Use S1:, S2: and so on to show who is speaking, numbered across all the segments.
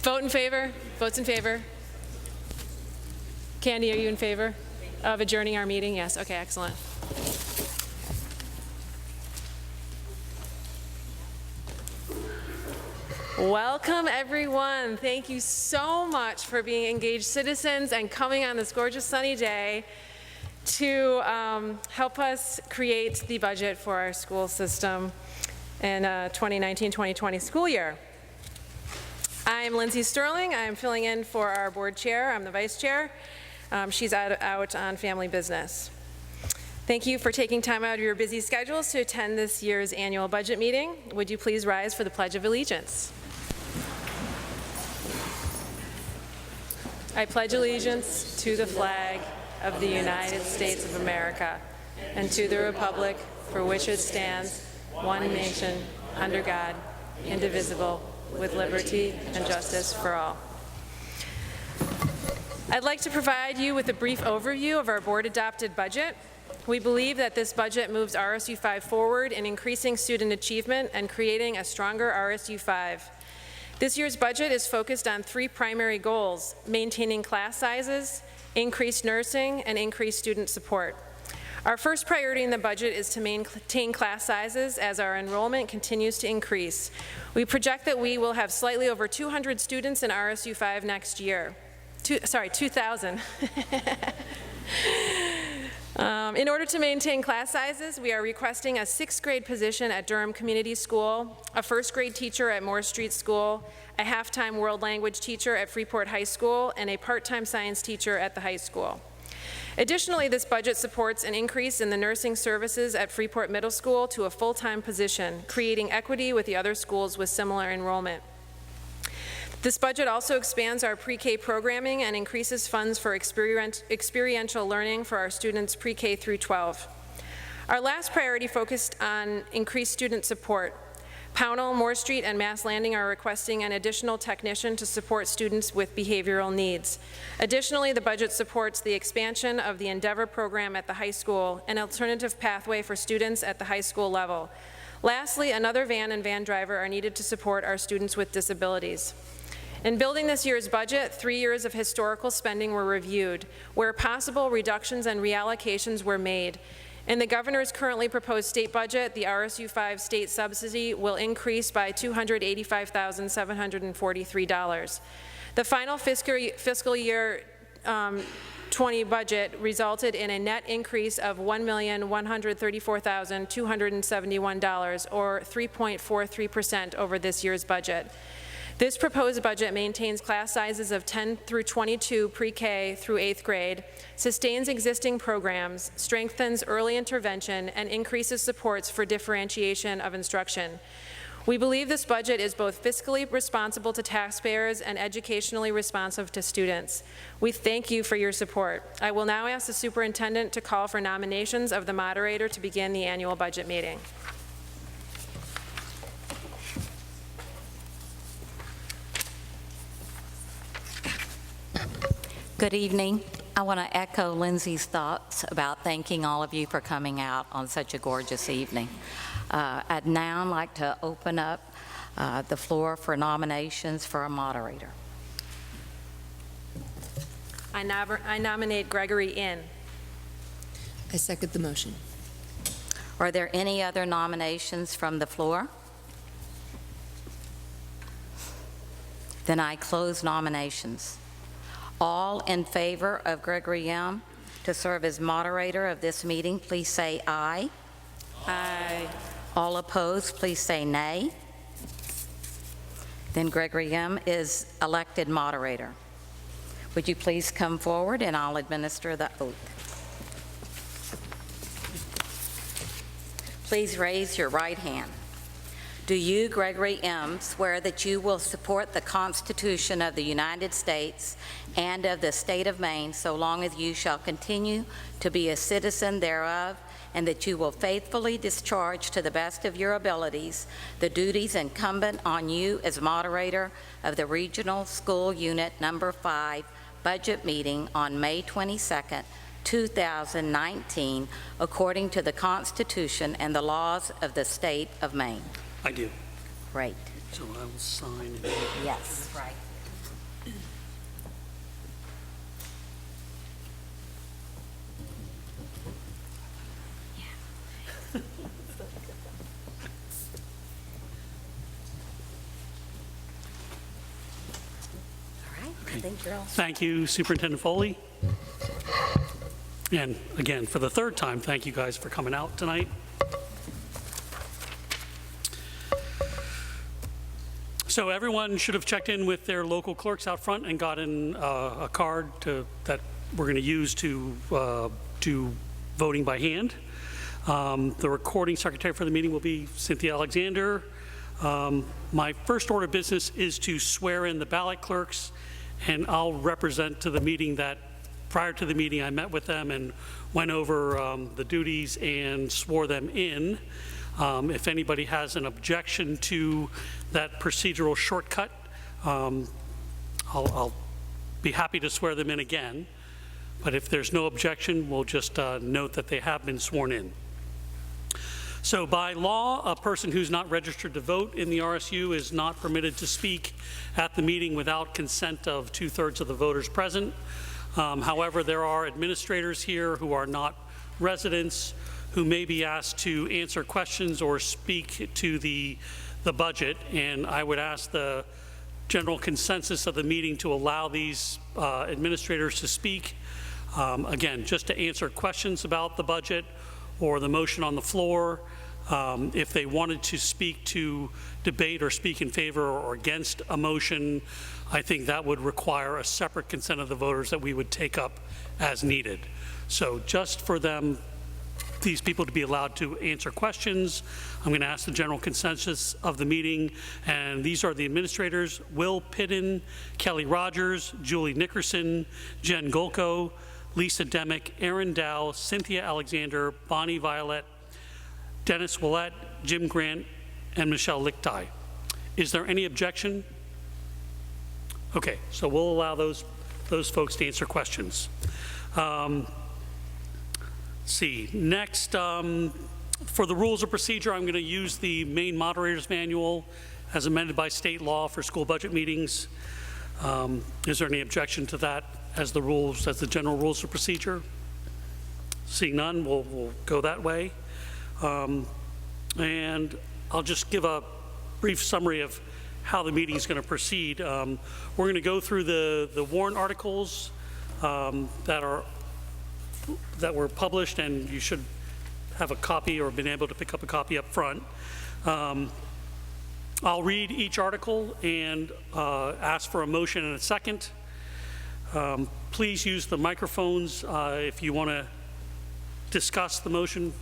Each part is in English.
S1: Vote in favor? Votes in favor? Candy, are you in favor of adjourning our meeting? Yes, okay, excellent. Welcome, everyone. Thank you so much for being engaged citizens and coming on this gorgeous sunny day to help us create the budget for our school system in 2019-2020 school year. I'm Lindsay Sterling. I'm filling in for our board chair. I'm the vice chair. She's out on family business. Thank you for taking time out of your busy schedules to attend this year's annual budget meeting. Would you please rise for the Pledge of Allegiance? I pledge allegiance to the flag of the United States of America and to the republic for which it stands, one nation, under God, indivisible, with liberty and justice for all. I'd like to provide you with a brief overview of our board-adopted budget. We believe that this budget moves RSU 5 forward in increasing student achievement and creating a stronger RSU 5. This year's budget is focused on 3 primary goals: maintaining class sizes, increased nursing, and increased student support. Our first priority in the budget is to maintain class sizes as our enrollment continues to increase. We project that we will have slightly over 200 students in RSU 5 next year. 2,000. In order to maintain class sizes, we are requesting a 6th grade position at Durham Community School, a 1st grade teacher at Moore Street School, a half-time world language teacher at Freeport High School, and a part-time science teacher at the high school. Additionally, this budget supports an increase in the nursing services at Freeport Middle School to a full-time position, creating equity with the other schools with similar enrollment. This budget also expands our pre-K programming and increases funds for experiential learning for our students pre-K through 12. Our last priority focused on increased student support. Pownell, Moore Street, and Mass Landing are requesting an additional technician to support students with behavioral needs. Additionally, the budget supports the expansion of the Endeavor program at the high school, an alternative pathway for students at the high school level. Lastly, another van and van driver are needed to support our students with disabilities. In building this year's budget, 3 years of historical spending were reviewed, where possible reductions and reallocations were made. In the governor's currently proposed state budget, the RSU 5 state subsidy will increase by $285,743. The final fiscal year 20 budget resulted in a net increase of $1,134,271, or 3.43% over this year's budget. This proposed budget maintains class sizes of 10 through 22 pre-K through 8th grade, sustains existing programs, strengthens early intervention, and increases supports for differentiation of instruction. We believe this budget is both fiscally responsible to taxpayers and educationally responsive to students. We thank you for your support. I will now ask the superintendent to call for nominations of the moderator to begin the annual budget meeting.
S2: Good evening. I want to echo Lindsay's thoughts about thanking all of you for coming out on such a gorgeous evening. I'd now like to open up the floor for nominations for a moderator.
S1: I nominate Gregory Inn.
S3: I second the motion.
S2: Are there any other nominations from the floor? Then I close nominations. All in favor of Gregory M. to serve as moderator of this meeting, please say aye.
S1: Aye.
S2: All opposed, please say nay. Then Gregory M. is elected moderator. Would you please come forward and I'll administer the oath. Please raise your right hand. Do you, Gregory M., swear that you will support the Constitution of the United States and of the state of Maine so long as you shall continue to be a citizen thereof, and that you will faithfully discharge to the best of your abilities the duties incumbent on you as moderator of the Regional School Unit Number 5 budget meeting on May 22nd, 2019, according to the Constitution and the laws of the state of Maine?
S4: I do.
S2: Great.
S4: So I will sign it.
S2: Yes. Right. All right, I think you're all set.
S4: Thank you, Superintendent Foley. And again, for the third time, thank you guys for coming out tonight. So everyone should have checked in with their local clerks out front and gotten a card that we're going to use to do voting by hand. The recording secretary for the meeting will be Cynthia Alexander. My first order of business is to swear in the ballot clerks, and I'll represent to the meeting that prior to the meeting I met with them and went over the duties and swore them in. If anybody has an objection to that procedural shortcut, I'll be happy to swear them in again. But if there's no objection, we'll just note that they have been sworn in. So by law, a person who's not registered to vote in the RSU is not permitted to speak at the meeting without consent of 2/3 of the voters present. However, there are administrators here who are not residents who may be asked to answer questions or speak to the budget, and I would ask the general consensus of the meeting to allow these administrators to speak. Again, just to answer questions about the budget or the motion on the floor. If they wanted to speak to debate or speak in favor or against a motion, I think that would require a separate consent of the voters that we would take up as needed. So just for these people to be allowed to answer questions, I'm going to ask the general consensus of the meeting, and these are the administrators: Will Pidden, Kelly Rogers, Julie Nickerson, Jen Golko, Lisa Demick, Aaron Dow, Cynthia Alexander, Bonnie Violet, Dennis Willett, Jim Grant, and Michelle Lichtai. Is there any objection? Okay, so we'll allow those folks to answer questions. Let's see, next, for the rules of procedure, I'm going to use the main moderator's manual as amended by state law for school budget meetings. Is there any objection to that as the general rules of procedure? Seeing none, we'll go that way. And I'll just give a brief summary of how the meeting is going to proceed. We're going to go through the warrant articles that were published, and you should have a copy or been able to pick up a copy up front. I'll read each article and ask for a motion and a second. Please use the microphones if you want to discuss the motion.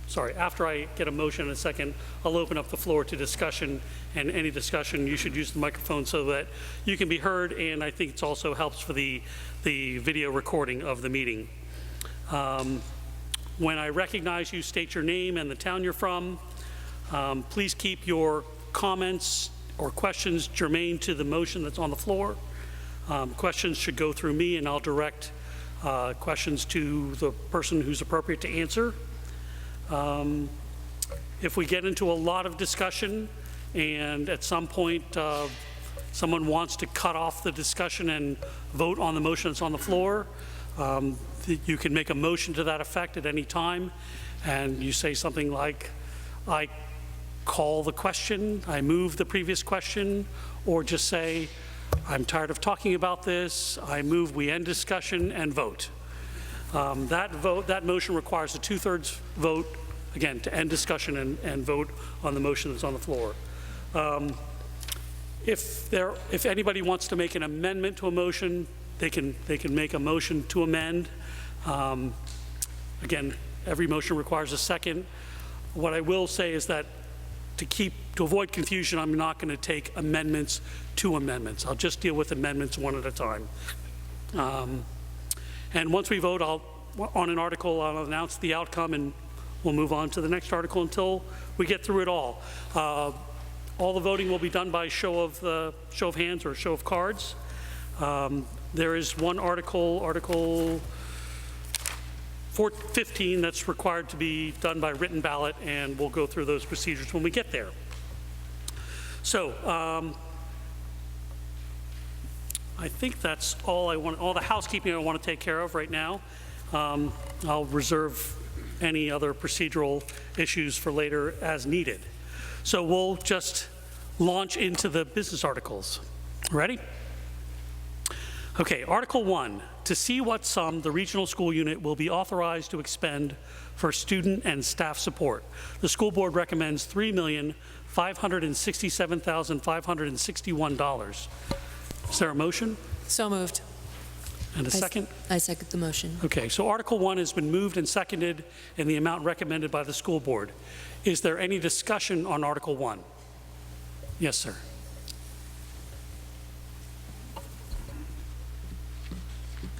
S4: Sorry, after I get a motion and a second, I'll open up the floor to discussion, and any discussion, you should use the microphone so that you can be heard, and I think it also helps for the video recording of the meeting. When I recognize you, state your name and the town you're from. Please keep your comments or questions germane to the motion that's on the floor. Questions should go through me, and I'll direct questions to the person who's appropriate to answer. If we get into a lot of discussion and at some point someone wants to cut off the discussion and vote on the motion that's on the floor, you can make a motion to that effect at any time, and you say something like, I call the question, I move the previous question, or just say, I'm tired of talking about this, I move we end discussion and vote. That motion requires a 2/3 vote, again, to end discussion and vote on the motion that's on the floor. If anybody wants to make an amendment to a motion, they can make a motion to amend. Again, every motion requires a second. What I will say is that to avoid confusion, I'm not going to take amendments to amendments. I'll just deal with amendments one at a time. And once we vote on an article, I'll announce the outcome, and we'll move on to the next article until we get through it all. All the voting will be done by show of hands or show of cards. There is one Article 15, that's required to be done by written ballot, and we'll go through those procedures when we get there. So, I think that's all all the housekeeping I want to take care of right now. I'll reserve any other procedural issues for later as needed. So we'll just launch into the business articles. Ready? Okay, Article 1, to see what sum the regional school unit will be authorized to expend for student and staff support. The school board recommends $3,567,561. Is there a motion
S1: So moved.
S4: and a second?
S3: I second the motion.
S4: Okay, so Article 1 has been moved and seconded in the amount recommended by the school board. Is there any discussion on Article 1? Yes, sir.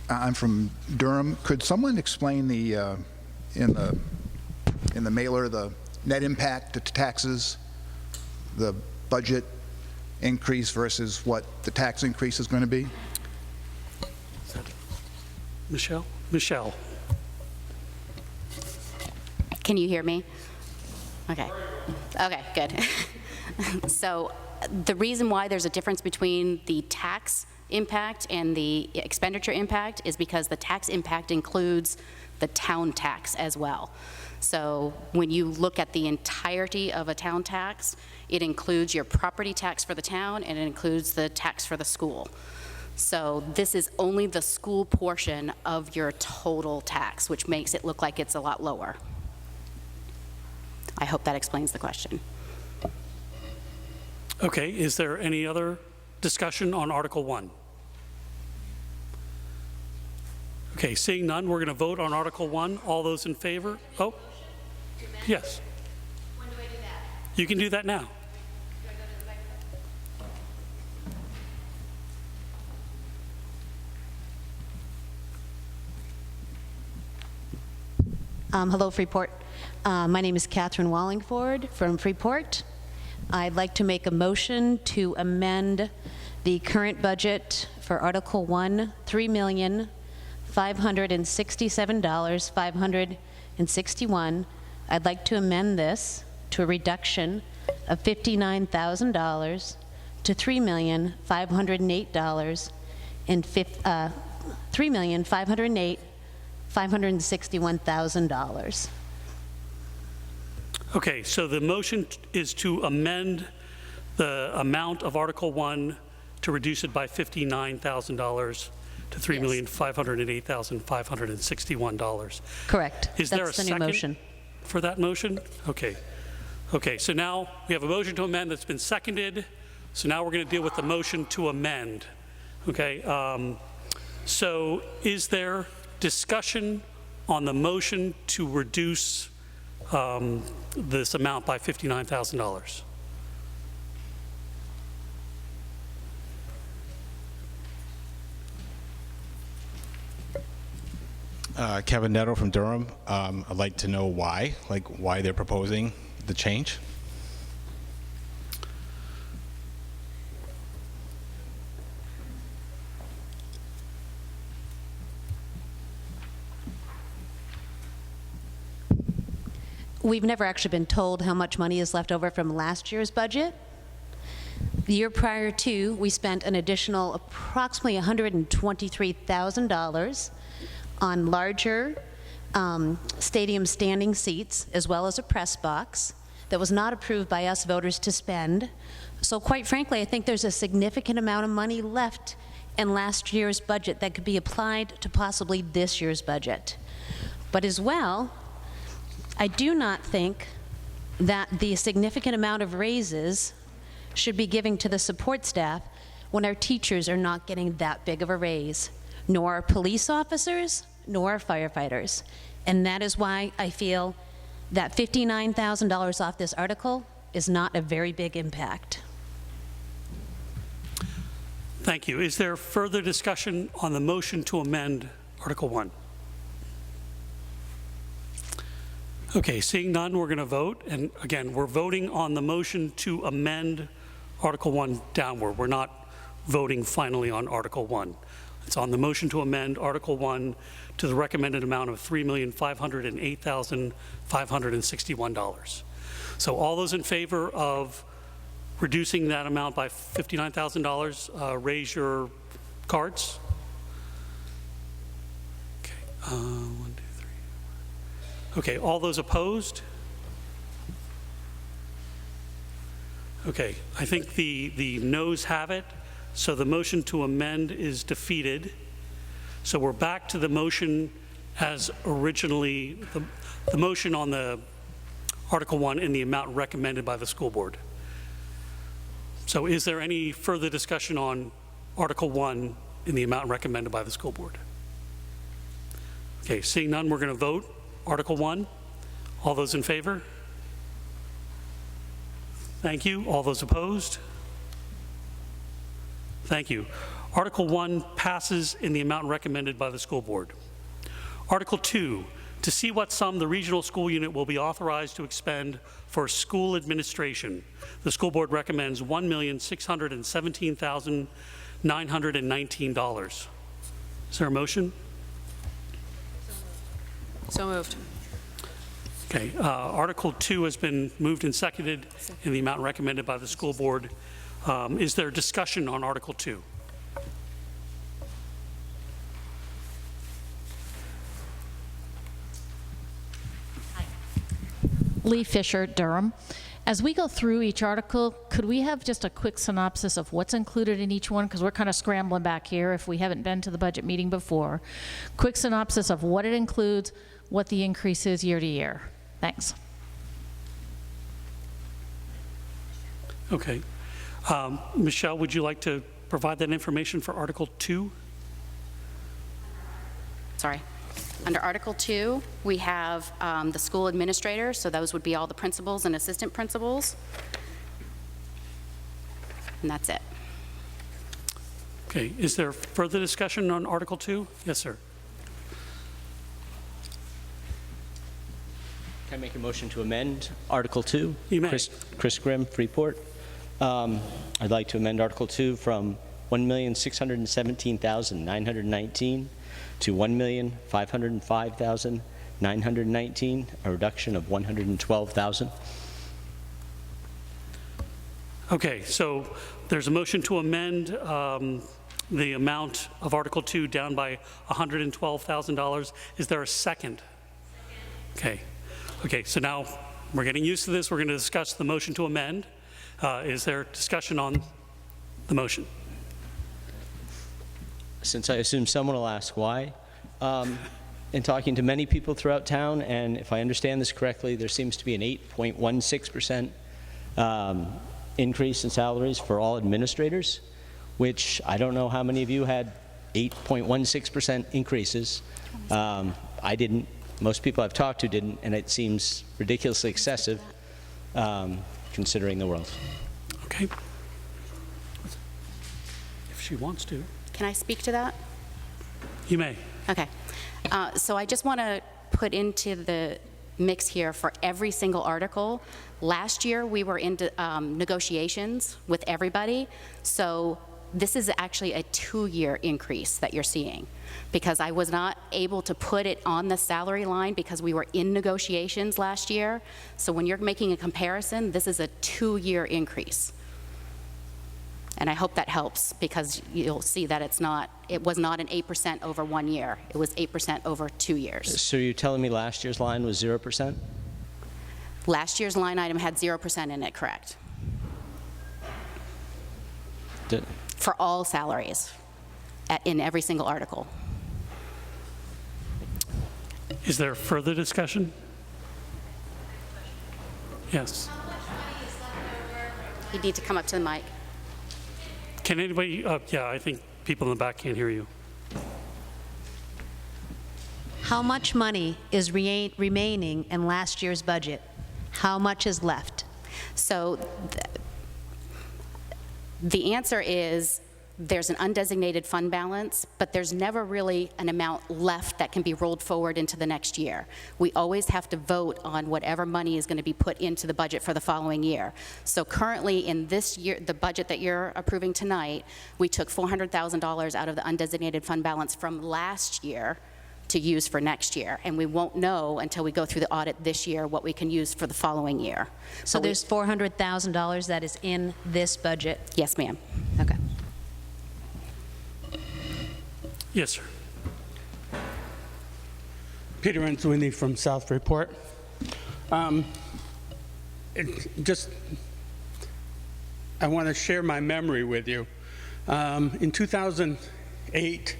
S5: I'm from Durham. Could someone explain the in the mailer the net impact to taxes, the budget increase versus what the tax increase is going to be?
S4: Michelle? Michelle.
S6: Can you hear me? Okay. Okay, good. So the reason why there's a difference between the tax impact and the expenditure impact is because the tax impact includes the town tax as well. So when you look at the entirety of a town tax, it includes your property tax for the town and it includes the tax for the school. So this is only the school portion of your total tax, which makes it look like it's a lot lower. I hope that explains the question.
S4: Okay, is there any other discussion on Article 1? Okay, seeing none, we're going to vote on Article 1. All those in favor? Oh, yes. When do I do that? You can do that now.
S7: Hello, Freeport. My name is Catherine Wallingford from Freeport. I'd like to make a motion to amend the current budget for Article 1, $3,567,561. I'd like to amend this to a reduction of $59,000 to $3,508 and $3,508,561,000.
S4: Okay, so the motion is to amend the amount of Article 1 to reduce it by $59,000 to $3,508,561.
S7: Correct.
S4: Is there a
S7: That's the new
S4: second
S7: motion.
S4: for that motion? Okay. Okay, so now we have a motion to amend that's been seconded. So now we're going to deal with the motion to amend. Okay, so is there discussion on the motion to reduce this amount by $59,000?
S8: Kevin Netto from Durham. I'd like to know why they're proposing the change.
S7: We've never actually been told how much money is left over from last year's budget. The year prior to, we spent an additional approximately $123,000 on larger stadium standing seats, as well as a press box that was not approved by us voters to spend. So quite frankly, I think there's a significant amount of money left in last year's budget that could be applied to possibly this year's budget. But as well, I do not think that the significant amount of raises should be given to the support staff when our teachers are not getting that big of a raise, nor our police officers, nor our firefighters. And that is why I feel that $59,000 off this article is not a very big impact.
S4: Thank you. Is there further discussion on the motion to amend Article 1? Okay, seeing none, we're going to vote. And again, we're voting on the motion to amend Article 1 downward. We're not voting finally on Article 1. It's on the motion to amend Article 1 to the recommended amount of $3,508,561. So all those in favor of reducing that amount by $59,000, raise your cards? Okay, 1, 2, 3. Okay, all those opposed? Okay, I think the noes have it, so the motion to amend is defeated. So we're back to the motion as originally, the motion on the Article 1 in the amount recommended by the school board. So is there any further discussion on Article 1 in the amount recommended by the school board? Okay, seeing none, we're going to vote. Article 1, all those in favor? Thank you. All those opposed? Thank you. Article 1 passes in the amount recommended by the school board. Article 2, to see what sum the regional school unit will be authorized to expend for school administration. The school board recommends $1,617,919. Is there a motion?
S1: So moved.
S4: Okay, Article 2 has been moved and seconded in the amount recommended by the school board. Is there discussion on Article 2?
S9: Lee Fisher, Durham. As we go through each article, could we have just a quick synopsis of what's included in each one? Because we're kind of scrambling back here if we haven't been to the budget meeting before. Quick synopsis of what it includes, what the increase is year to year. Thanks.
S4: Okay. Michelle, would you like to provide that information for Article 2?
S6: Sorry. Under Article 2, we have the school administrator, so those would be all the principals and assistant principals. And that's it.
S4: Okay, is there further discussion on Article 2? Yes, sir.
S10: Can I make a motion to amend Article 2?
S4: You may.
S10: Chris Grimm, Freeport. I'd like to amend Article 2 from $1,617,919 to $1,505,919, a reduction of $112,000.
S4: Okay, so there's a motion to amend the amount of Article 2 down by $112,000. Is there a second? Okay. Okay, so now we're getting used to this. We're going to discuss the motion to amend. Is there discussion on the motion?
S10: Since I assume someone will ask why, in talking to many people throughout town, and if I understand this correctly, there seems to be an 8.16% increase in salaries for all administrators, which I don't know how many of you had 8.16% increases. I didn't. Most people I've talked to didn't, and it seems ridiculously excessive considering the world.
S4: Okay. If she wants to.
S6: Can I speak to that?
S4: You may.
S6: Okay. So I just want to put into the mix here for every single article. Last year, we were in negotiations with everybody, so this is actually a 2-year increase that you're seeing, because I was not able to put it on the salary line because we were in negotiations last year. So when you're making a comparison, this is a 2-year increase. And I hope that helps, because you'll see that it was not an 8% over 1 year. It was 8% over 2 years.
S10: So you're telling me last year's line was 0%?
S6: Last year's line item had 0% in it, correct? For all salaries, in every single article.
S4: Is there further discussion? Yes.
S6: You need to come up to the mic.
S4: Can anybody, yeah, I think people in the back can't hear you.
S7: How much money is remaining in last year's budget? How much is left?
S6: So the answer is there's an undesignated fund balance, but there's never really an amount left that can be rolled forward into the next year. We always have to vote on whatever money is going to be put into the budget for the following year. So currently in this year, the budget that you're approving tonight, we took $400,000 out of the undesignated fund balance from last year to use for next year, and we won't know until we go through the audit this year what we can use for the following year.
S7: So there's $400,000 that is in this budget?
S6: Yes, ma'am.
S7: Okay.
S4: Yes, sir.
S11: Peter Anzuini from Southport. I want to share my memory with you. In 2008,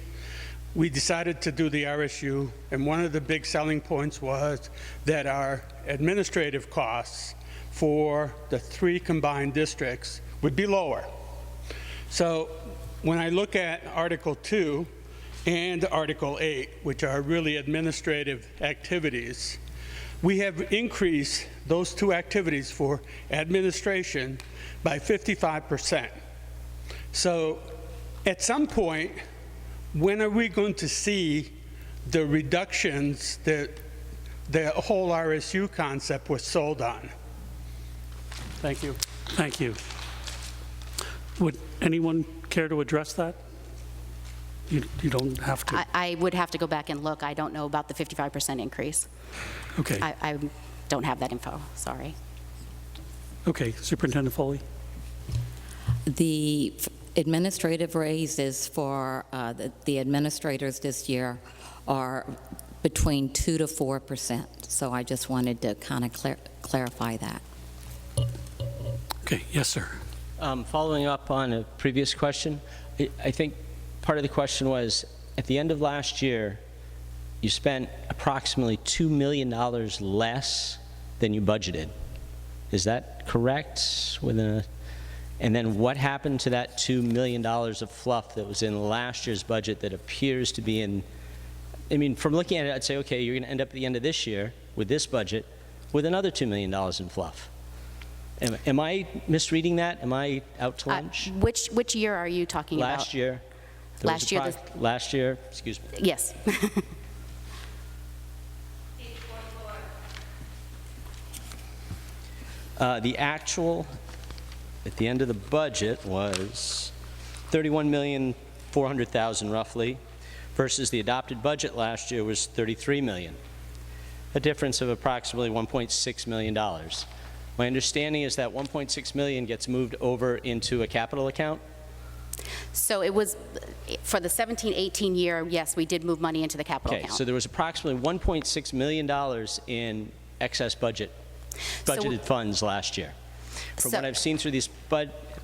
S11: we decided to do the RSU, and one of the big selling points was that our administrative costs for the 3 combined districts would be lower. So when I look at Article 2 and Article 8, which are really administrative activities, we have increased those 2 activities for administration by 55%. So at some point, when are we going to see the reductions that the whole RSU concept was sold on? Thank you.
S4: Thank you. Would anyone care to address that? You don't have to.
S6: I would have to go back and look. I don't know about the 55% increase.
S4: Okay.
S6: I don't have that info, sorry.
S4: Okay, Superintendent Foley.
S2: The administrative raises for the administrators this year are between 2 to 4%. So I just wanted to kind of clarify that.
S4: Okay, yes, sir.
S10: Following up on a previous question, I think part of the question was, at the end of last year, you spent approximately $2 million less than you budgeted. Is that correct? And then what happened to that $2 million of fluff that was in last year's budget that appears to be in, I mean, from looking at it, I'd say, okay, you're going to end up at the end of this year with this budget with another $2 million in fluff. Am I misreading that? Am I out to lunch?
S6: Which year are you talking about?
S10: Last year.
S6: Last year?
S10: Last year, excuse me.
S6: Yes.
S10: The actual at the end of the budget was $31,400,000 roughly, versus the adopted budget last year was $33 million, a difference of approximately $1.6 million. My understanding is that $1.6 million gets moved over into a capital account.
S6: So it was, for the 17-18 year, yes, we did move money into the capital
S10: Okay,
S6: account.
S10: so there was approximately $1.6 million in excess budgeted funds last year. From what I've seen through these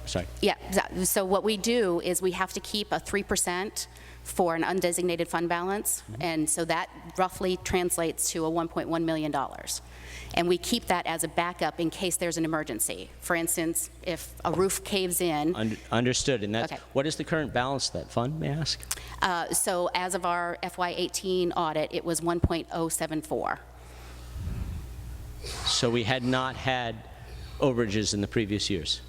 S10: sorry.
S6: Yeah, so what we do is we have to keep a 3% for an undesignated fund balance, and so that roughly translates to a $1.1 million. And we keep that as a backup in case there's an emergency. For instance, if a roof caves in.
S10: Understood. And that's,
S6: Okay.
S10: What is the current balance of that fund, may I ask?
S6: So as of our FY18 audit, it was 1.074.
S10: So we had not had overages in the previous years?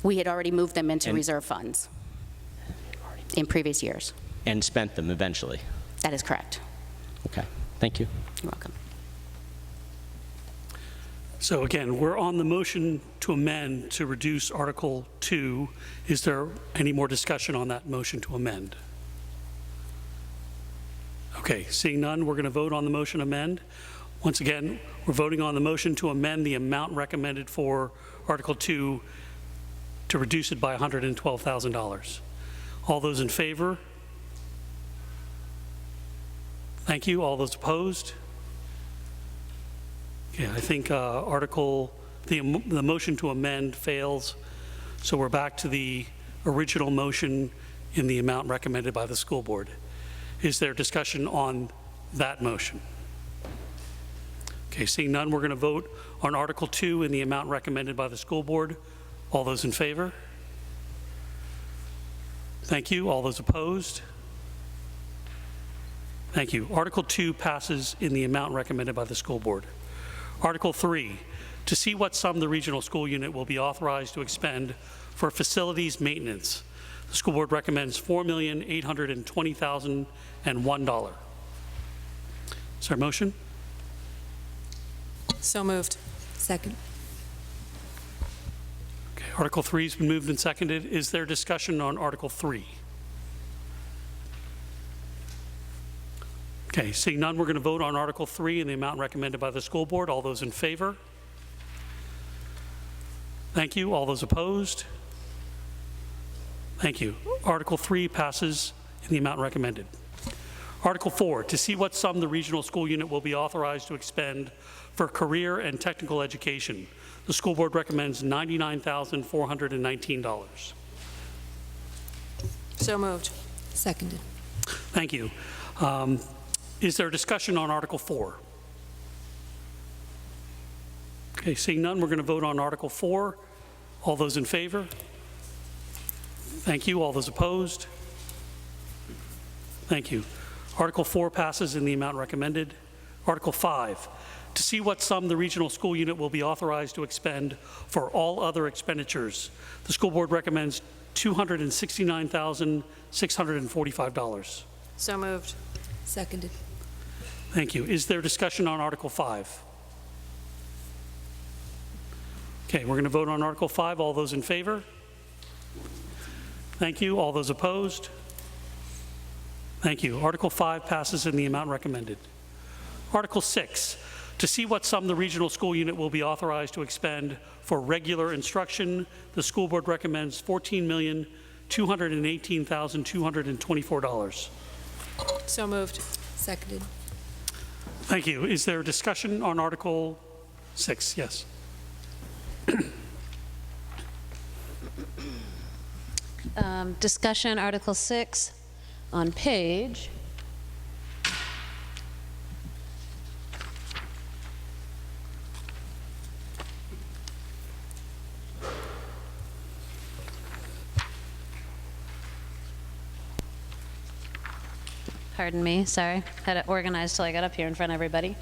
S6: We had already moved them into reserve funds in previous years.
S10: And spent them eventually?
S6: That is correct.
S10: Okay. Thank you.
S6: You're welcome.
S4: So again, we're on the motion to amend to reduce Article 2. Is there any more discussion on that motion to amend? Okay, seeing none, we're going to vote on the motion to amend. Once again, we're voting on the motion to amend the amount recommended for Article 2 to reduce it by $112,000. All those in favor? Thank you. All those opposed? Okay, I think the motion to amend fails, so we're back to the original motion in the amount recommended by the school board. Is there discussion on that motion? Okay, seeing none, we're going to vote on Article 2 in the amount recommended by the school board. All those in favor? Thank you. All those opposed? Thank you. Article 2 passes in the amount recommended by the school board. Article 3, to see what sum the regional school unit will be authorized to expend for facilities maintenance. The school board recommends $4,820,001. Is there a motion?
S1: So moved.
S3: Second.
S4: Okay, Article 3 has been moved and seconded. Is there discussion on Article 3? Okay, seeing none, we're going to vote on Article 3 in the amount recommended by the school board. All those in favor? Thank you. All those opposed? Thank you. Article 3 passes in the amount recommended. Article 4, to see what sum the regional school unit will be authorized to expend for career and technical education. The school board recommends $99,419.
S1: So moved.
S3: Seconded.
S4: Thank you. Is there discussion on Article 4? Okay, seeing none, we're going to vote on Article 4. All those in favor? Thank you. All those opposed? Thank you. Article 4 passes in the amount recommended. Article 5, to see what sum the regional school unit will be authorized to expend for all other expenditures. The school board recommends $269,645.
S1: So moved.
S3: Seconded.
S4: Thank you. Is there discussion on Article 5? Okay, we're going to vote on Article 5. All those in favor? Thank you. All those opposed? Thank you. Article 5 passes in the amount recommended. Article 6, to see what sum the regional school unit will be authorized to expend for regular instruction. The school board recommends $14,218,224.
S1: So moved.
S3: Seconded.
S4: Thank you. Is there discussion on Article 6? Yes.
S7: Discussion, Article 6, on page Pardon me, sorry. Had it organized till I got up here in front of everybody.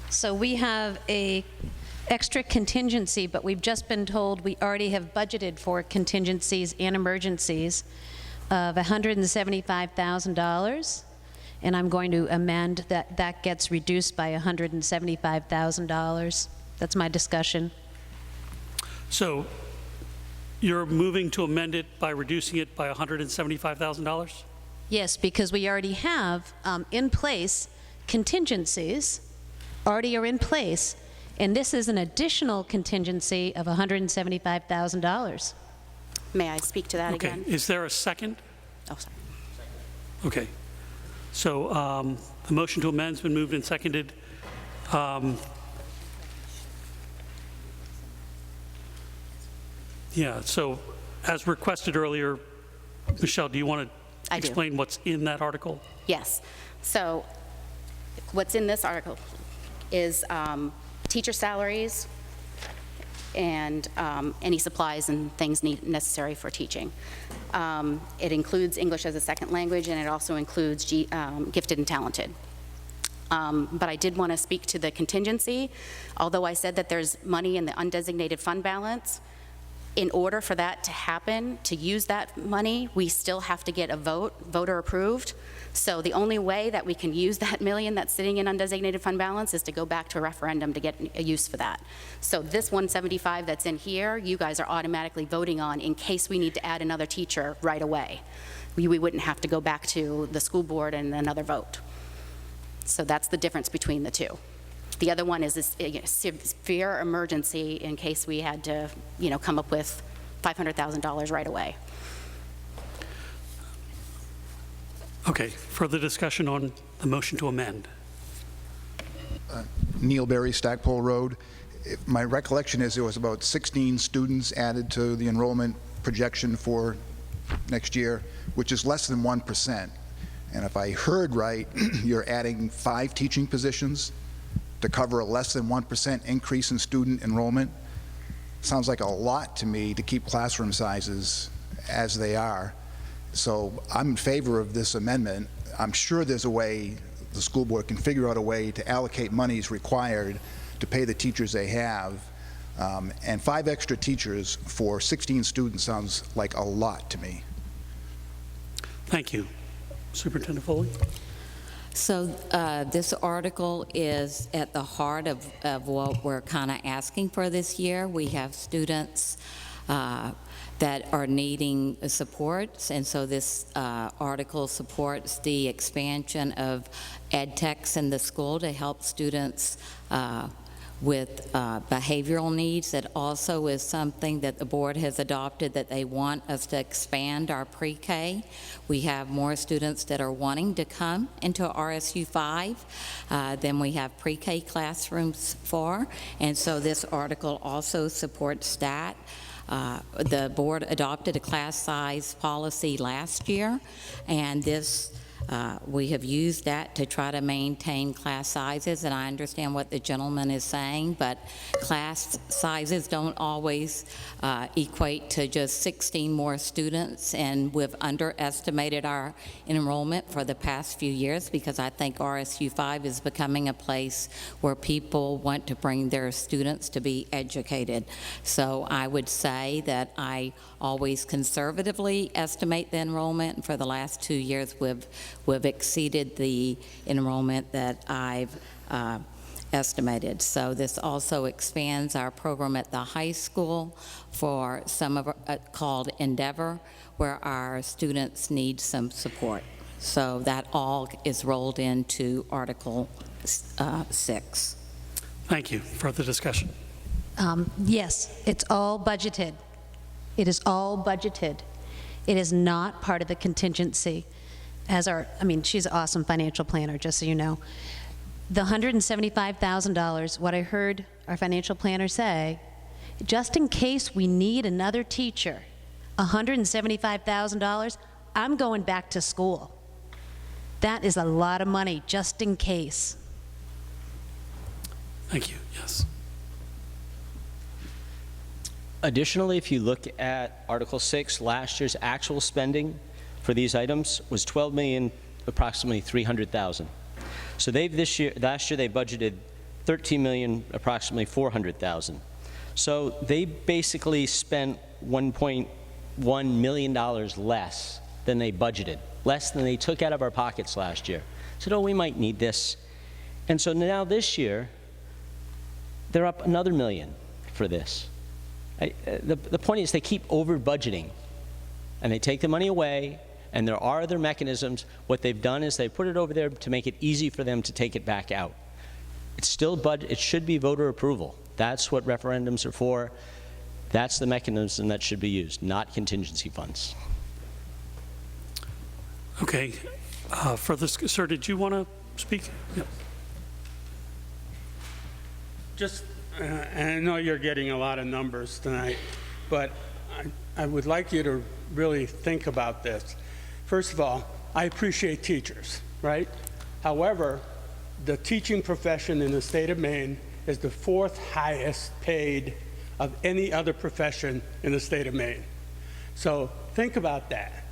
S7: So we have a extra contingency, but we've just been told we already have budgeted for contingencies and emergencies of $175,000. And I'm going to amend that that gets reduced by $175,000. That's my discussion.
S4: So you're moving to amend it by reducing it by $175,000?
S7: Yes, because we already have in place contingencies, already are in place, and this is an additional contingency of $175,000.
S6: May I speak to that
S4: Okay.
S6: again?
S4: Is there a second?
S6: Oh, sorry.
S4: Okay. So the motion to amend has been moved and seconded. Yeah, so as requested earlier, Michelle, do you want to
S6: I do.
S4: explain what's in that article?
S6: Yes. So what's in this article is teacher salaries and any supplies and things necessary for teaching. It includes English as a second language, and it also includes gifted and talented. But I did want to speak to the contingency. Although I said that there's money in the undesignated fund balance, in order for that to happen, to use that money, we still have to get a voter approved. So the only way that we can use that million that's sitting in undesignated fund balance is to go back to a referendum to get a use for that. So this 175 that's in here, you guys are automatically voting on in case we need to add another teacher right away. We wouldn't have to go back to the school board and another vote. So that's the difference between the two. The other one is this severe emergency in case we had to, come up with $500,000 right away.
S4: Okay, further discussion on the motion to amend.
S5: Neil Berry, Stackpole Road. My recollection is there was about 16 students added to the enrollment projection for next year, which is less than 1%. And if I heard right, you're adding 5 teaching positions to cover a less than 1% increase in student enrollment. Sounds like a lot to me to keep classroom sizes as they are. So I'm in favor of this amendment. I'm sure there's a way the school board can figure out a way to allocate monies required to pay the teachers they have. And 5 extra teachers for 16 students sounds like a lot to me.
S4: Thank you. Superintendent Foley?
S12: So this article is at the heart of what we're kind of asking for this year. We have students that are needing supports, and so this article supports the expansion of ed techs in the school to help students with behavioral needs. It also is something that the board has adopted, that they want us to expand our pre-K. We have more students that are wanting to come into RSU 5 than we have pre-K classrooms for, and so this article also supports that. The board adopted a class size policy last year, and this we have used that to try to maintain class sizes, and I understand what the gentleman is saying, but class sizes don't always equate to just 16 more students, and we've underestimated our enrollment for the past few years because I think RSU 5 is becoming a place where people want to bring their students to be educated. So I would say that I always conservatively estimate the enrollment, and for the last 2 years we've exceeded the enrollment that I've estimated. So this also expands our program at the high school for some of called Endeavor, where our students need some support. So that all is rolled into Article 6.
S4: Thank you. Further discussion?
S7: Yes, it's all budgeted. It is all budgeted. It is not part of the contingency. She's an awesome financial planner, just so you know. The $175,000, what I heard our financial planner say, just in case we need another teacher, $175,000, I'm going back to school. That is a lot of money, just in case.
S4: Thank you. Yes.
S10: Additionally, if you look at Article 6, last year's actual spending for these items was $12 million, approximately $300,000. So last year they budgeted $13 million, approximately $400,000. So they basically spent $1.1 million less than they budgeted, less than they took out of our pockets last year. Said, oh, we might need this. And so now this year, they're up another $1 million for this. The point is they keep over budgeting, and they take the money away, and there are other mechanisms. What they've done is they put it over there to make it easy for them to take it back out. It's still it should be voter approval. That's what referendums are for. That's the mechanism that should be used, not contingency funds.
S4: Okay. Sir, did you want to speak? Yeah.
S11: Just, and I know you're getting a lot of numbers tonight, but I would like you to really think about this. First of all, I appreciate teachers, right? However, the teaching profession in the state of Maine is the 4th highest paid of any other profession in the state of Maine. So think about that.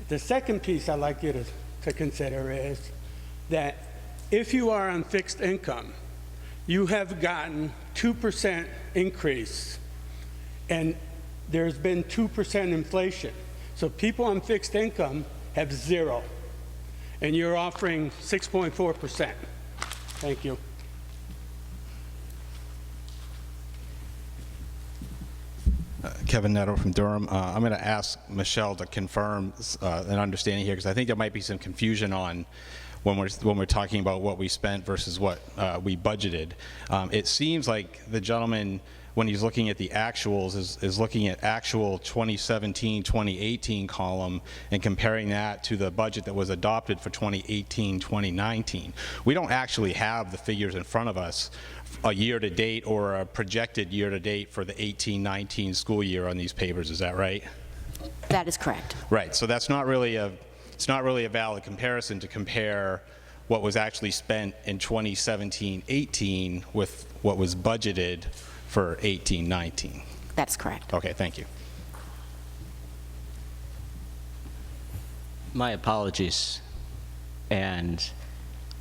S11: The second piece I'd like you to consider is that if you are on fixed income, you have gotten 2% increase, and there's been 2% inflation. So people on fixed income have 0, and you're offering 6.4%. Thank you.
S8: Kevin Nettle from Durham. I'm going to ask Michelle to confirm an understanding here, because I think there might be some confusion on when we're talking about what we spent versus what we budgeted. It seems like the gentleman, when he's looking at the actuals, is looking at actual 2017-2018 column and comparing that to the budget that was adopted for 2018-2019. We don't actually have the figures in front of us, a year-to-date or a projected year-to-date for the 18-19 school year on these papers. Is that right?
S6: That is correct.
S8: Right. So that's not really it's not really a valid comparison to compare what was actually spent in 2017-18 with what was budgeted for 18-19.
S6: That's correct.
S8: Okay, thank you.
S10: My apologies. And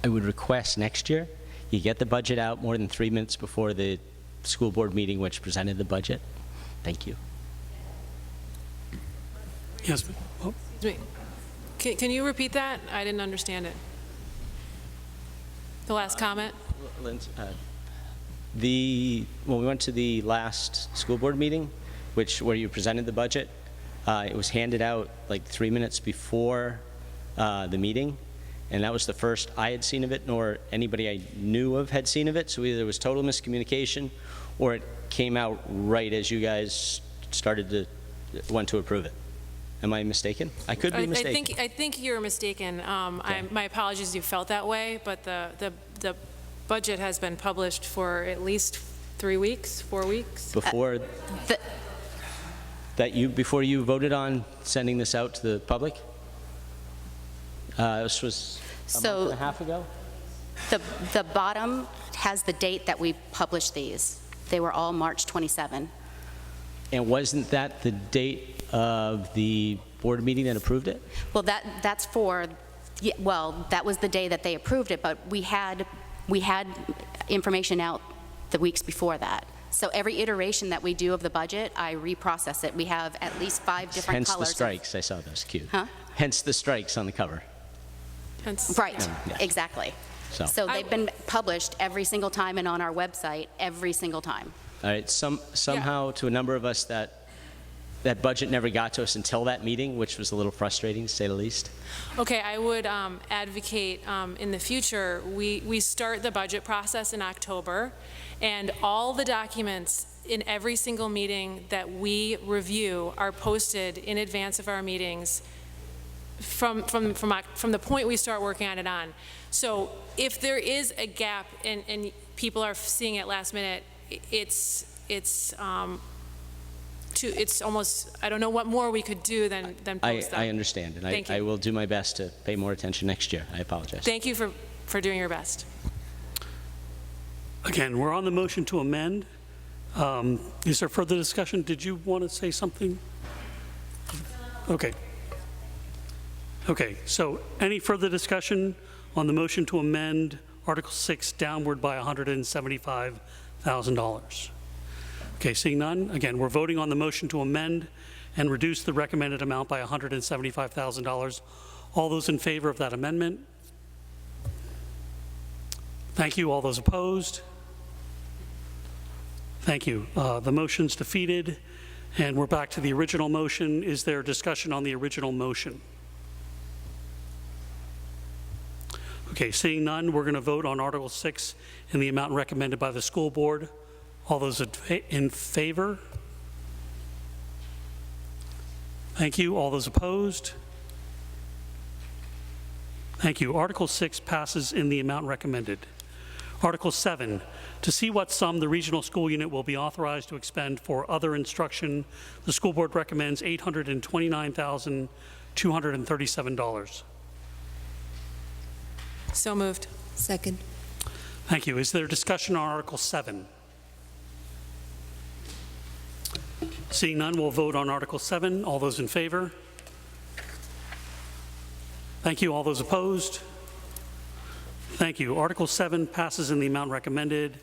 S10: I would request next year you get the budget out more than 3 minutes before the school board meeting which presented the budget. Thank you.
S4: Yes. Oh.
S1: Excuse me. Can you repeat that? I didn't understand it. The last comment?
S10: When we went to the last school board meeting, where you presented the budget, it was handed out like 3 minutes before the meeting, and that was the first I had seen of it, nor anybody I knew of had seen of it. So either there was total miscommunication, or it came out right as you guys went to approve it. Am I mistaken? I could be mistaken.
S1: I think you're mistaken. My apologies if you felt that way, but the budget has been published for at least 3 weeks, 4 weeks.
S10: Before before you voted on sending this out to the public? This was a month and a half ago?
S6: The bottom has the date that we published these. They were all March 27.
S10: And wasn't that the date of the board meeting that approved it?
S6: Well, that's for, well, that was the day that they approved it, but we had information out the weeks before that. So every iteration that we do of the budget, I reprocess it. We have at least 5 different
S10: Hence
S6: colors.
S10: the strikes, I saw those, cute.
S6: Huh?
S10: Hence the strikes on the cover.
S6: Right,
S10: Yeah.
S6: Exactly.
S10: So.
S6: So they've been published every single time and on our website every single time.
S10: All right, somehow to a number of us that budget never got to us until that meeting, which was a little frustrating to say the least.
S1: Okay, I would advocate in the future, we start the budget process in October, and all the documents in every single meeting that we review are posted in advance of our meetings from the point we start working on it on. So if there is a gap and people are seeing it last minute, it's almost, I don't know what more we could do than post them.
S10: I understand, and
S1: Thank you.
S10: I will do my best to pay more attention next year. I apologize.
S1: Thank you for doing your best.
S4: Again, we're on the motion to amend. Is there further discussion? Did you want to say something? Okay. Okay, so any further discussion on the motion to amend Article 6 downward by $175,000? Okay, seeing none, again, we're voting on the motion to amend and reduce the recommended amount by $175,000. All those in favor of that amendment? Thank you. All those opposed? Thank you. The motion's defeated, and we're back to the original motion. Is there discussion on the original motion? Okay, seeing none, we're going to vote on Article 6 in the amount recommended by the school board. All those in favor? Thank you. All those opposed? Thank you. Article 6 passes in the amount recommended. Article 7, to see what sum the regional school unit will be authorized to expend for other instruction, the school board recommends $829,237.
S1: So moved.
S3: Second.
S4: Thank you. Is there discussion on Article 7? Seeing none, we'll vote on Article 7. All those in favor? Thank you. All those opposed? Thank you. Article 7 passes in the amount recommended.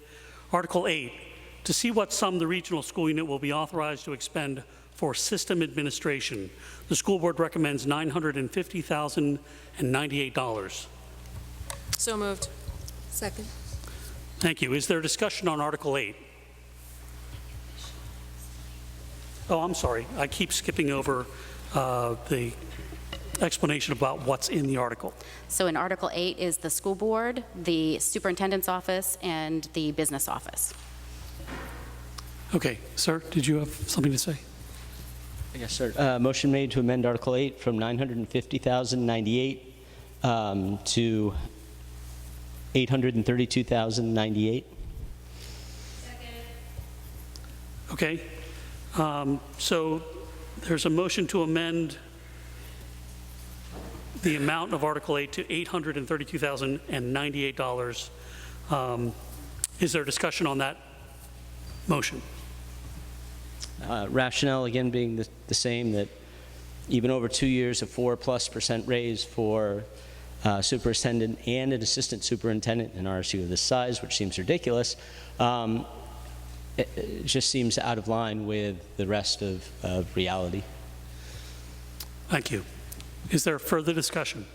S4: Article 8, to see what sum the regional school unit will be authorized to expend for system administration. The school board recommends $950,098.
S1: So moved.
S3: Second.
S4: Thank you. Is there discussion on Article 8? Oh, I'm sorry. I keep skipping over the explanation about what's in the article.
S6: So in Article 8 is the school board, the superintendent's office, and the business office.
S4: Okay, sir, did you have something to say?
S10: Yes, sir. Motion made to amend Article 8 from $950,098 to $832,098.
S4: Okay. So there's a motion to amend the amount of Article 8 to $832,098. Is there discussion on that motion?
S10: Rationale, again, being the same, that even over 2 years, a 4+% raise for superintendent and an assistant superintendent in RSU of this size, which seems ridiculous, it just seems out of line with the rest of reality.
S4: Thank you. Is there further discussion?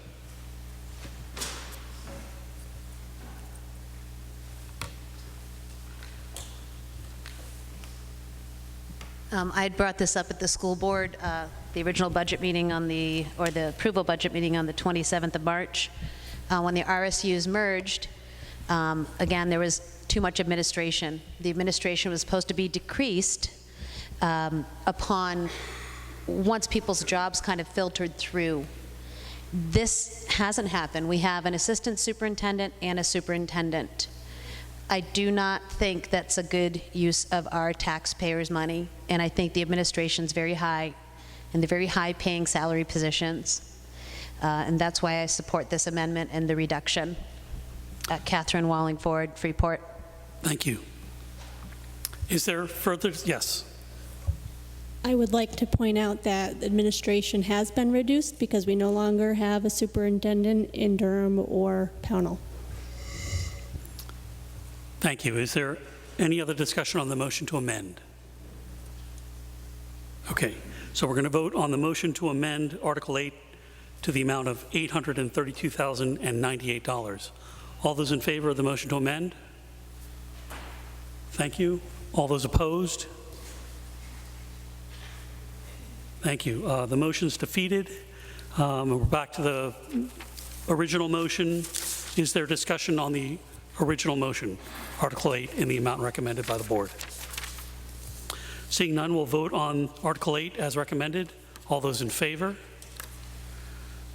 S7: I had brought this up at the school board, the original budget meeting on the approval budget meeting on the 27th of March. When the RSUs merged, again, there was too much administration. The administration was supposed to be decreased upon once people's jobs kind of filtered through. This hasn't happened. We have an assistant superintendent and a superintendent. I do not think that's a good use of our taxpayers' money, and I think the administration's very high, and they're very high-paying salary positions. And that's why I support this amendment and the reduction. Catherine Wallingford, Freeport.
S4: Thank you. Is there further? Yes.
S13: I would like to point out that administration has been reduced because we no longer have a superintendent in Durham or Pownell.
S4: Thank you. Is there any other discussion on the motion to amend? Okay, so we're going to vote on the motion to amend Article 8 to the amount of $832,098. All those in favor of the motion to amend? Thank you. All those opposed? Thank you. The motion's defeated. We're back to the original motion. Is there discussion on the original motion, Article 8, in the amount recommended by the board? Seeing none, we'll vote on Article 8 as recommended. All those in favor?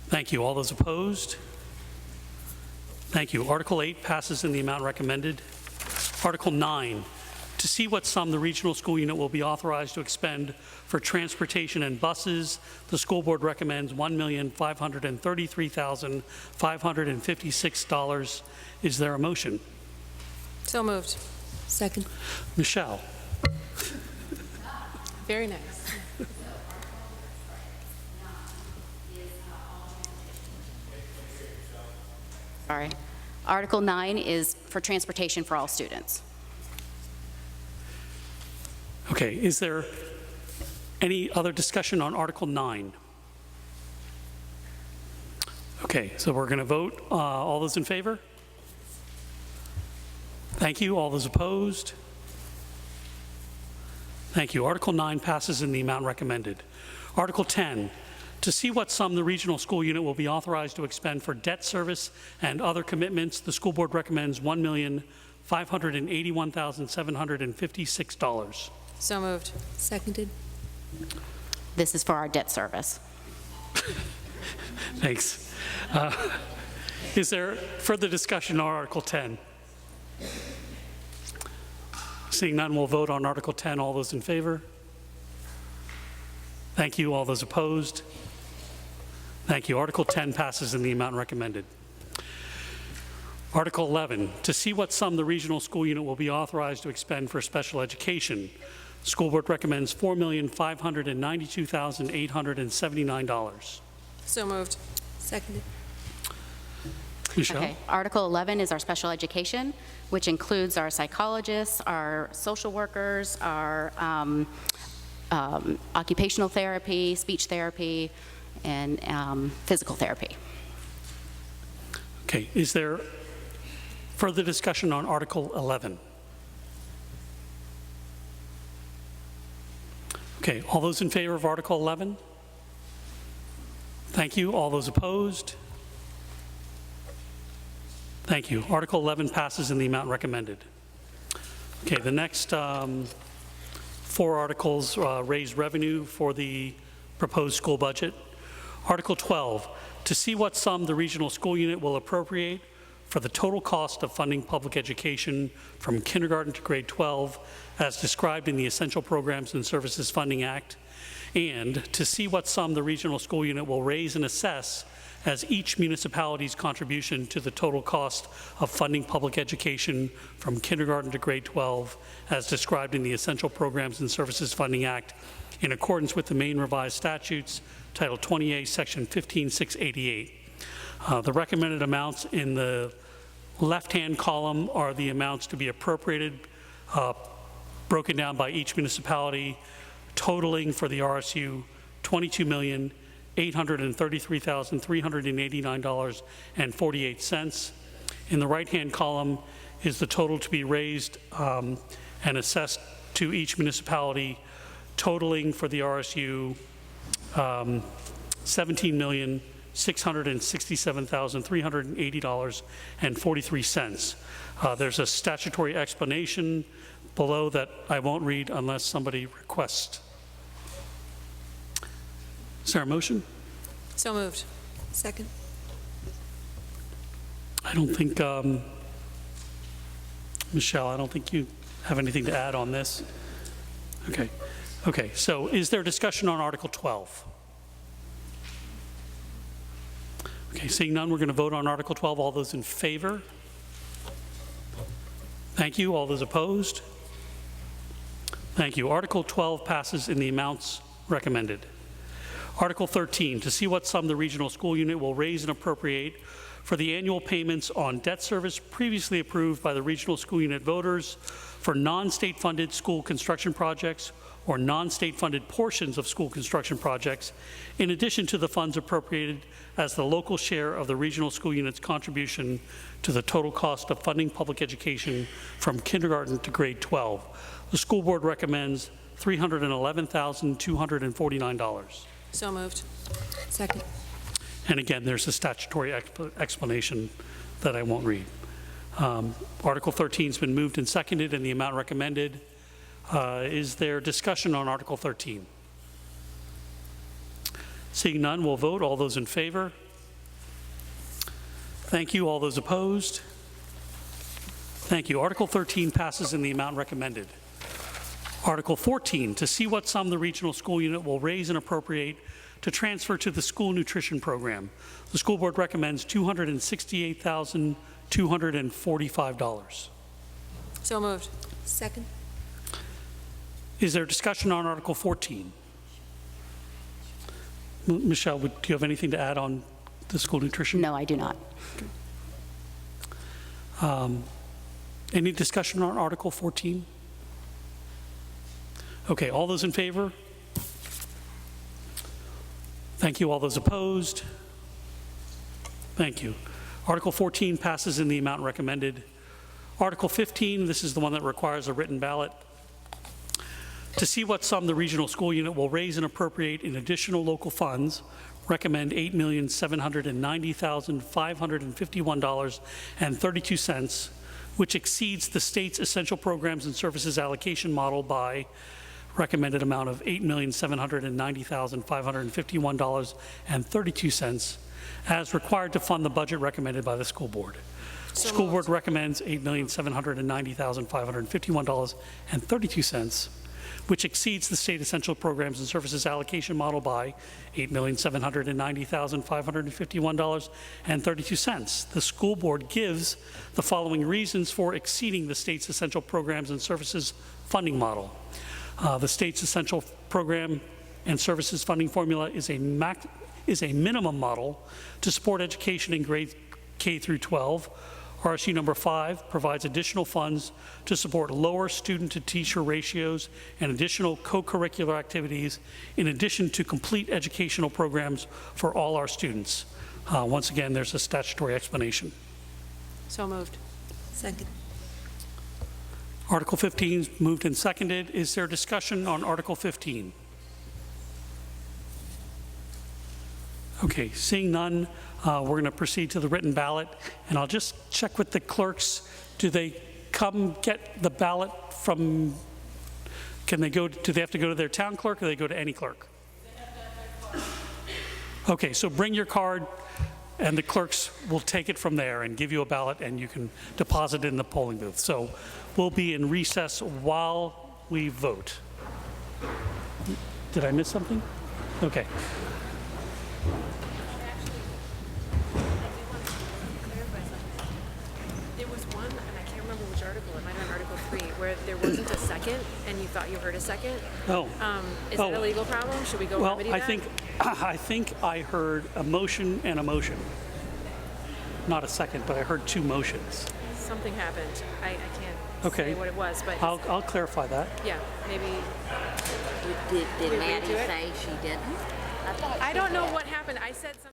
S4: Thank you. All those opposed? Thank you. Article 8 passes in the amount recommended. Article 9, to see what sum the regional school unit will be authorized to expend for transportation and buses, the school board recommends $1,533,556. Is there a motion?
S1: So moved.
S3: Second.
S4: Michelle.
S1: Very nice.
S6: Sorry. Article 9 is for transportation for all students.
S4: Okay, is there any other discussion on Article 9? Okay, so we're going to vote. All those in favor? Thank you. All those opposed? Thank you. Article 9 passes in the amount recommended. Article 10, to see what sum the regional school unit will be authorized to expend for debt service and other commitments, the school board recommends $1,581,756.
S1: So moved.
S3: Seconded.
S6: This is for our debt service.
S4: Thanks. Is there further discussion on Article 10? Seeing none, we'll vote on Article 10. All those in favor? Thank you. All those opposed? Thank you. Article 10 passes in the amount recommended. Article 11, to see what sum the regional school unit will be authorized to expend for special education. The school board recommends $4,592,879.
S1: So moved.
S3: Seconded.
S4: Michelle?
S6: Okay. Article 11 is our special education, which includes our psychologists, our social workers, our occupational therapy, speech therapy, and physical therapy.
S4: Okay. Is there further discussion on Article 11? Okay. All those in favor of Article 11? Thank you. All those opposed? Thank you. Article 11 passes in the amount recommended. Okay, the next 4 articles raise revenue for the proposed school budget. Article 12, to see what sum the regional school unit will appropriate for the total cost of funding public education from kindergarten to grade 12 as described in the Essential Programs and Services Funding Act, and to see what sum the regional school unit will raise and assess as each municipality's contribution to the total cost of funding public education from kindergarten to grade 12 as described in the Essential Programs and Services Funding Act in accordance with the Maine Revised Statutes, Title 28, Section 15688. The recommended amounts in the left-hand column are the amounts to be appropriated, broken down by each municipality, totaling for the RSU $22,833,389.48. In the right-hand column is the total to be raised and assessed to each municipality, totaling for the RSU $17,692,900 $667,380.43. There's a statutory explanation below that I won't read unless somebody requests. Is there a motion?
S1: So moved.
S3: Second.
S4: I don't think, Michelle, I don't think you have anything to add on this. Okay. Okay, so is there discussion on Article 12? Okay, seeing none, we're going to vote on Article 12. All those in favor? Thank you. All those opposed? Thank you. Article 12 passes in the amounts recommended. Article 13, to see what sum the regional school unit will raise and appropriate for the annual payments on debt service previously approved by the regional school unit voters for non-state funded school construction projects or non-state funded portions of school construction projects, in addition to the funds appropriated as the local share of the regional school unit's contribution to the total cost of funding public education from kindergarten to grade 12. The school board recommends $311,249.
S1: So moved.
S3: Second.
S4: And again, there's a statutory explanation that I won't read. Article 13 has been moved and seconded, and the amount recommended. Is there discussion on Article 13? Seeing none, we'll vote. All those in favor? Thank you. All those opposed? Thank you. Article 13 passes in the amount recommended. Article 14, to see what sum the regional school unit will raise and appropriate to transfer to the school nutrition program. The school board recommends $268,245.
S1: So moved.
S3: Second.
S4: Is there discussion on Article 14? Michelle, do you have anything to add on the school nutrition?
S6: No, I do not.
S4: Any discussion on Article 14? Okay, all those in favor? Thank you. All those opposed? Thank you. Article 14 passes in the amount recommended. Article 15, this is the one that requires a written ballot. To see what sum the regional school unit will raise and appropriate in additional local funds, recommend $8,790,551.32, which exceeds the state's essential programs and services allocation model by recommended amount of $8,790,551.32 as required to fund the budget recommended by the school board.
S1: So
S4: School
S1: moved.
S4: board recommends $8,790,551.32, which exceeds the state essential programs and services allocation model by $8,790,551.32. The school board gives the following reasons for exceeding the state's essential programs and services funding model. The state's essential program and services funding formula is a minimum model to support education in grades K through 12. RSU number 5 provides additional funds to support lower student-to-teacher ratios and additional co-curricular activities in addition to complete educational programs for all our students. Once again, there's a statutory explanation.
S1: So moved.
S3: Second.
S4: Article 15 is moved and seconded. Is there discussion on Article 15? Okay, seeing none, we're going to proceed to the written ballot, and I'll just check with the clerks. Do they come get the ballot from, do they have to go to their town clerk, or they go to any clerk? Okay, so bring your card, and the clerks will take it from there and give you a ballot, and you can deposit it in the polling booth. So we'll be in recess while we vote. Did I miss something? Okay.
S1: There was one, and I can't remember which article, it might have been Article 3, where there wasn't a second, and you thought you heard a second.
S4: Oh.
S1: Is that a legal problem? Should we go
S4: Well,
S1: remedy
S4: I
S1: that?
S4: think I heard a motion and a motion. Not a second, but I heard two motions.
S1: Something happened. I can't
S4: Okay.
S1: say what it was, but
S4: I'll clarify that.
S1: yeah, maybe.
S2: Did
S1: we
S2: Maddie
S1: redo it?
S2: say she didn't?
S1: I don't know what happened. I said something.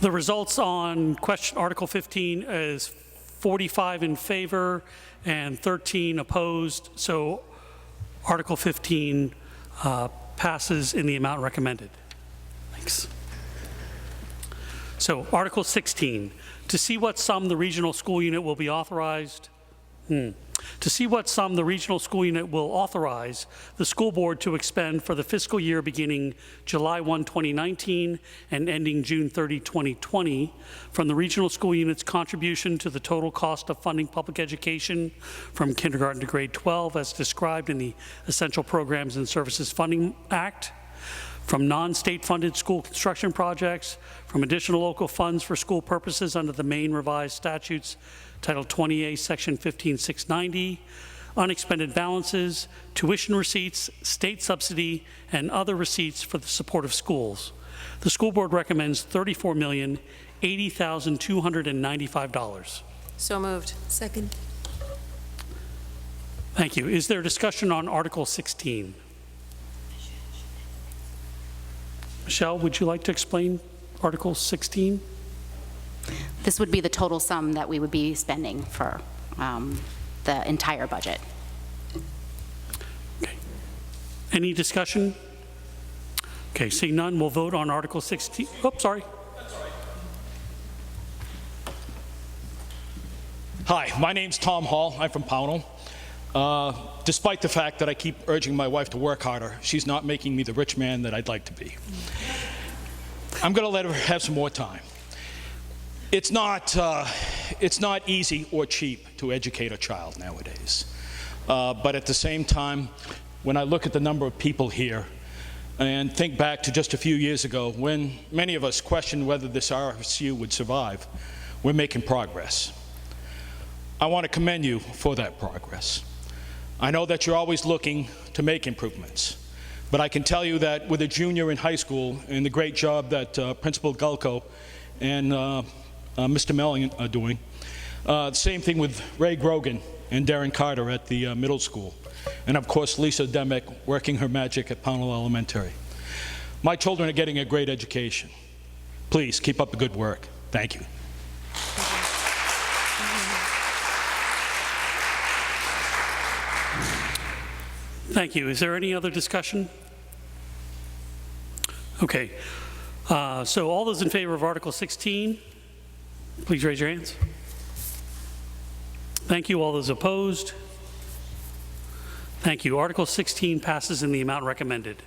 S4: The results on Article 15 is 45 in favor and 13 opposed, so Article 15 passes in the amount recommended. Thanks. So Article 16, to see what sum the regional school unit will be authorized. To see what sum the regional school unit will authorize the school board to expend for the fiscal year beginning July 1, 2019 and ending June 30, 2020 from the regional school unit's contribution to the total cost of funding public education from kindergarten to grade 12 as described in the Essential Programs and Services Funding Act, from non-state funded school construction projects, from additional local funds for school purposes under the Maine Revised Statutes, Title 20A, Section 15690, unexpended balances, tuition receipts, state subsidy, and other receipts for the support of schools. The school board recommends $34,080,295.
S1: So moved.
S3: Second.
S4: Thank you. Is there discussion on Article 16? Michelle, would you like to explain Article 16?
S6: This would be the total sum that we would be spending for the entire budget.
S4: Okay. Any discussion? Okay, seeing none, we'll vote on Article 16. Oh, sorry.
S14: Hi, my name's Tom Hall. I'm from Pownell. Despite the fact that I keep urging my wife to work harder, she's not making me the rich man that I'd like to be. I'm going to let her have some more time. It's not easy or cheap to educate a child nowadays. But at the same time, when I look at the number of people here and think back to just a few years ago when many of us questioned whether this RSU would survive, we're making progress. I want to commend you for that progress. I know that you're always looking to make improvements, but I can tell you that with a junior in high school and the great job that Principal Gulko and Mr. Melling are doing, same thing with Ray Grogan and Darren Carter at the middle school, and of course Lisa Demick working her magic at Pownell Elementary. My children are getting a great education. Please keep up the good work. Thank you.
S4: Thank you. Is there any other discussion? Okay. So all those in favor of Article 16, please raise your hands. Thank you. All those opposed? Thank you. Article 16 passes in the amount recommended.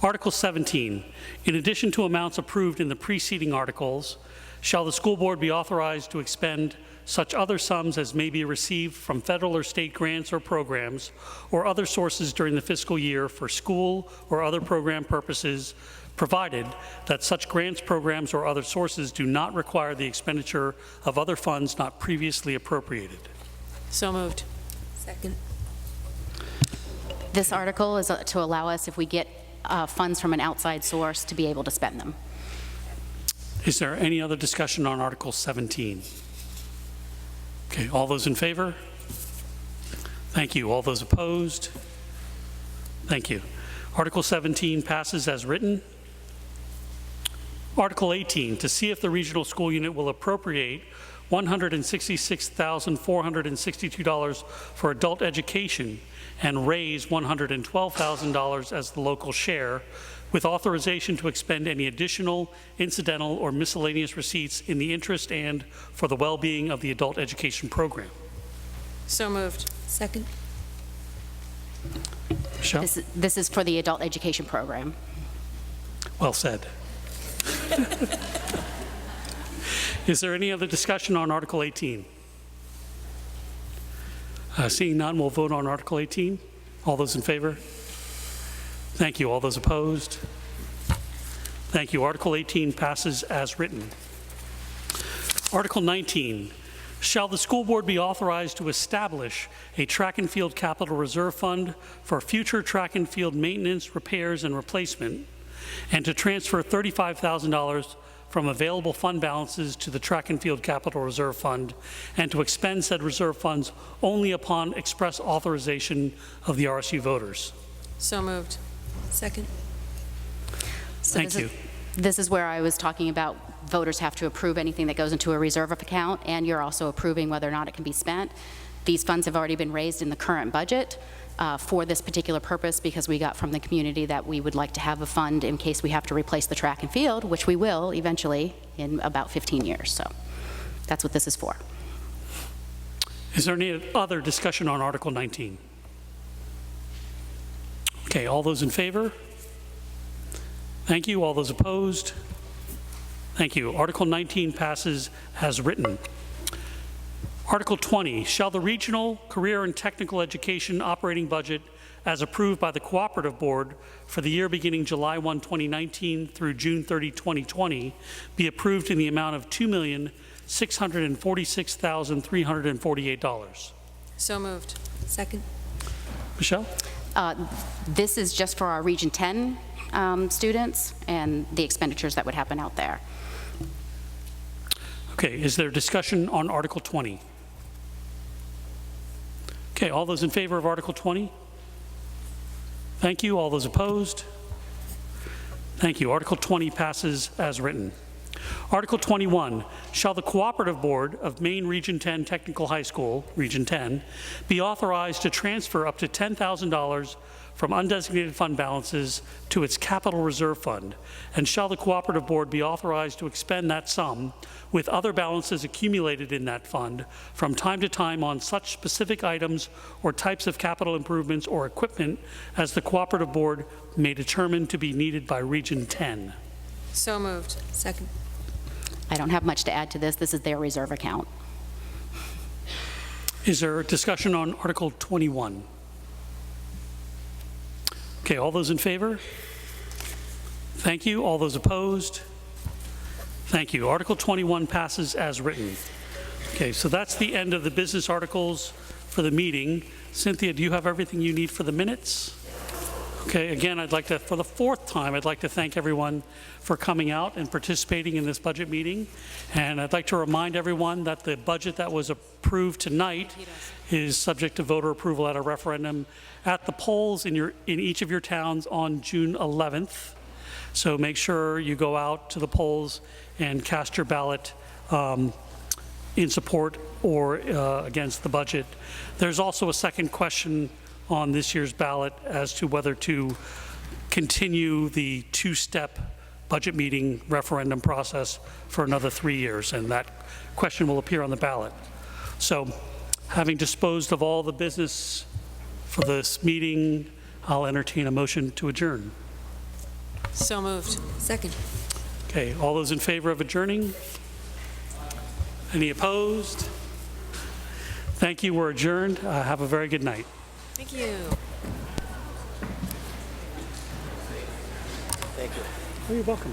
S4: Article 17, in addition to amounts approved in the preceding articles, shall the school board be authorized to expend such other sums as may be received from federal or state grants or programs or other sources during the fiscal year for school or other program purposes, provided that such grants, programs, or other sources do not require the expenditure of other funds not previously appropriated.
S1: So moved.
S3: Second.
S6: This article is to allow us, if we get funds from an outside source, to be able to spend them.
S4: Is there any other discussion on Article 17? Okay, all those in favor? Thank you. All those opposed? Thank you. Article 17 passes as written. Article 18, to see if the regional school unit will appropriate $166,462 for adult education and raise $112,000 as the local share, with authorization to expend any additional, incidental, or miscellaneous receipts in the interest and for the well-being of the adult education program.
S1: So moved.
S3: Second.
S4: Michelle?
S6: This is for the adult education program.
S4: Well said. Is there any other discussion on Article 18? Seeing none, we'll vote on Article 18. All those in favor? Thank you. All those opposed? Thank you. Article 18 passes as written. Article 19, shall the school board be authorized to establish a track and field capital reserve fund for future track and field maintenance, repairs, and replacement, and to transfer $35,000 from available fund balances to the track and field capital reserve fund, and to expend said reserve funds only upon express authorization of the RSU voters.
S1: So moved.
S3: Second.
S6: So
S4: Thank
S6: this
S4: you.
S6: This is where I was talking about voters have to approve anything that goes into a reserve account, and you're also approving whether or not it can be spent. These funds have already been raised in the current budget for this particular purpose because we got from the community that we would like to have a fund in case we have to replace the track and field, which we will eventually in about 15 years. So that's what this is for.
S4: Is there any other discussion on Article 19? Okay, all those in favor? Thank you. All those opposed? Thank you. Article 19 passes as written. Article 20, shall the Regional Career and Technical Education operating budget as approved by the Cooperative Board for the year beginning July 1, 2019 through June 30, 2020 be approved in the amount of $2,646,348?
S1: So moved.
S3: Second.
S4: Michelle?
S6: This is just for our Region 10 students and the expenditures that would happen out there.
S4: Okay, is there discussion on Article 20? Okay, all those in favor of Article 20? Thank you. All those opposed? Thank you. Article 20 passes as written. Article 21, shall the Cooperative Board of Maine Region 10 Technical High School, Region 10, be authorized to transfer up to $10,000 from undesignated fund balances to its capital reserve fund, and shall the Cooperative Board be authorized to expend that sum with other balances accumulated in that fund from time to time on such specific items or types of capital improvements or equipment as the Cooperative Board may determine to be needed by Region 10.
S1: So moved.
S3: Second.
S6: I don't have much to add to this. This is their reserve account.
S4: Is there discussion on Article 21? Okay, all those in favor? Thank you. All those opposed? Thank you. Article 21 passes as written. Okay, so that's the end of the business articles for the meeting. Cynthia, do you have everything you need for the minutes? Okay, again, I'd like to, for the fourth time, I'd like to thank everyone for coming out and participating in this budget meeting. And I'd like to remind everyone that the budget that was approved tonight is subject to voter approval at a referendum at the polls in each of your towns on June 11th. So make sure you go out to the polls and cast your ballot in support or against the budget. There's also a second question on this year's ballot as to whether to continue the two-step budget meeting referendum process for another 3 years, and that question will appear on the ballot. So, having disposed of all the business for this meeting, I'll entertain a motion to adjourn.
S1: So moved.
S3: Second.
S4: Okay, all those in favor of adjourning? Any opposed? Thank you, we're adjourned. Have a very good night.
S1: Thank you.
S4: Oh, you're welcome.